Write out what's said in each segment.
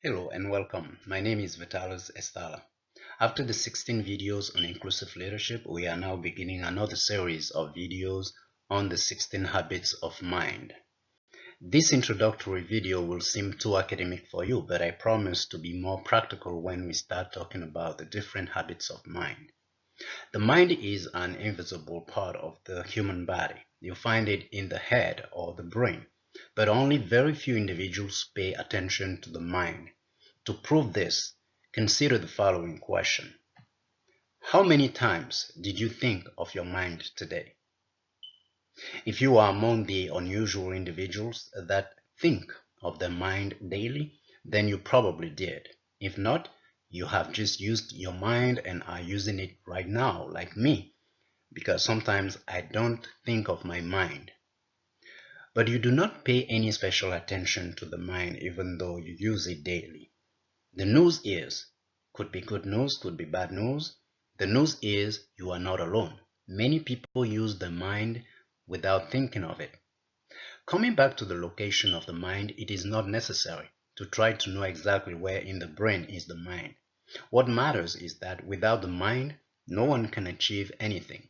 Hello and welcome. My name is Vitalis Estala. After the 16 videos on inclusive leadership, we are now beginning another series of videos on the 16 habits of mind. This introductory video will seem too academic for you, but I promise to be more practical when we start talking about the different habits of mind. The mind is an invisible part of the human body. You find it in the head or the brain, but only very few individuals pay attention to the mind. To prove this, consider the following question. How many times did you think of your mind today? If you are among the unusual individuals that think of their mind daily, then you probably did. If not, you have just used your mind and are using it right now, like me, because sometimes I don't think of my mind. But you do not pay any special attention to the mind even though you use it daily. The news is, could be good news, could be bad news. The news is you are not alone. Many people use the mind without thinking of it. Coming back to the location of the mind, it is not necessary to try to know exactly where in the brain is the mind. What matters is that without the mind, no one can achieve anything.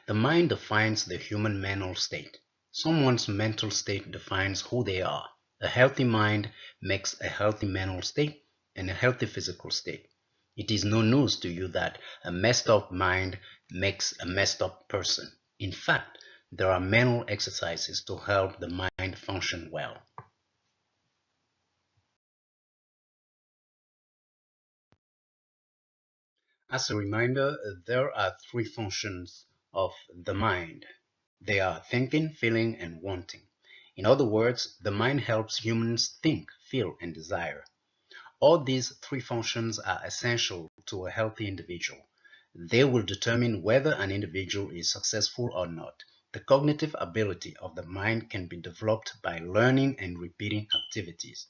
The mind defines the human mental state. Someone's mental state defines who they are. A healthy mind makes a healthy mental state and a healthy physical state. It is no news to you that a messed up mind makes a messed up person. In fact, there are mental exercises to help the mind function well. As a reminder, there are three functions of the mind. They are thinking, feeling, and wanting. In other words, the mind helps humans think, feel, and desire. All these three functions are essential to a healthy individual. They will determine whether an individual is successful or not. The cognitive ability of the mind can be developed by learning and repeating activities.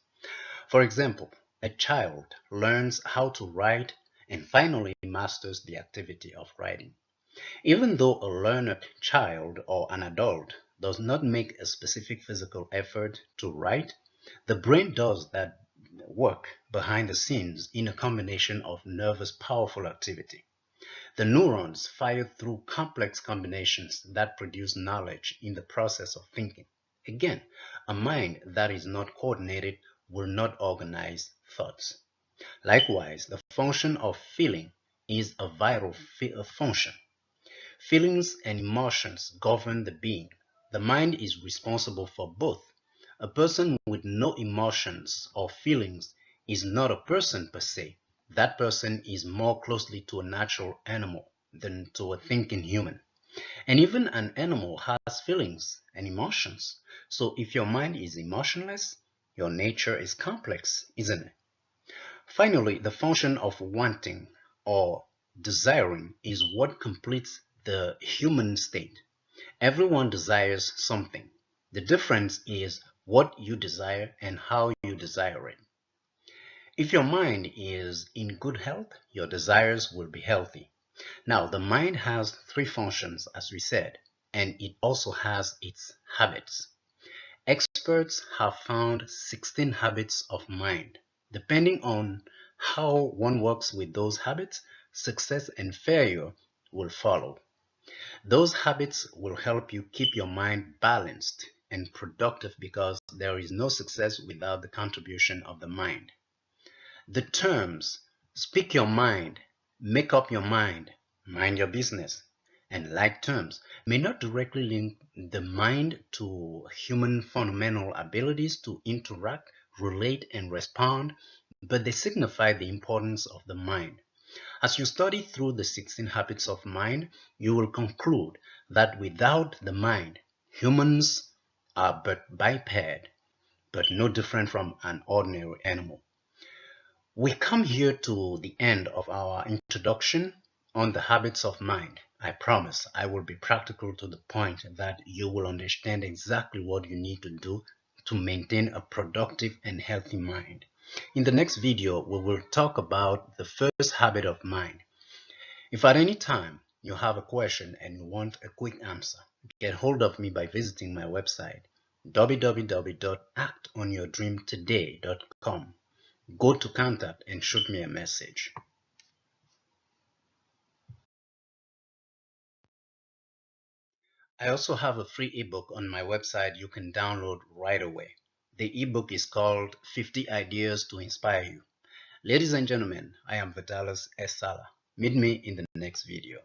For example, a child learns how to write and finally masters the activity of writing. Even though a learned child or an adult does not make a specific physical effort to write, the brain does that work behind the scenes in a combination of nervous powerful activity. The neurons fire through complex combinations that produce knowledge in the process of thinking. Again, a mind that is not coordinated will not organize thoughts. Likewise, the function of feeling is a vital function. Feelings and emotions govern the being. The mind is responsible for both. A person with no emotions or feelings is not a person per se. That person is more closely to a natural animal than to a thinking human. And even an animal has feelings and emotions. So if your mind is emotionless, your nature is complex, isn't it? Finally, the function of wanting or desiring is what completes the human state. Everyone desires something. The difference is what you desire and how you desire it. If your mind is in good health, your desires will be healthy. Now, the mind has three functions, as we said, and it also has its habits. Experts have found 16 habits of mind. Depending on how one works with those habits, success and failure will follow. Those habits will help you keep your mind balanced and productive because there is no success without the contribution of the mind. The terms speak your mind, make up your mind your business, and like terms may not directly link the mind to human fundamental abilities to interact, relate, and respond, but they signify the importance of the mind. As you study through the 16 habits of mind, you will conclude that without the mind, humans are but biped, but no different from an ordinary animal. We come here to the end of our introduction on the habits of mind. I promise I will be practical to the point that you will understand exactly what you need to do to maintain a productive and healthy mind. In the next video, we will talk about the first habit of mind. If at any time you have a question and you want a quick answer, get hold of me by visiting my website www.actonyourdreamtoday.com. Go to contact and shoot me a message. I also have a free ebook on my website you can download right away. The ebook is called 50 Ideas to Inspire You. Ladies and gentlemen, I am Vitalis S. Sala. Meet me in the next video.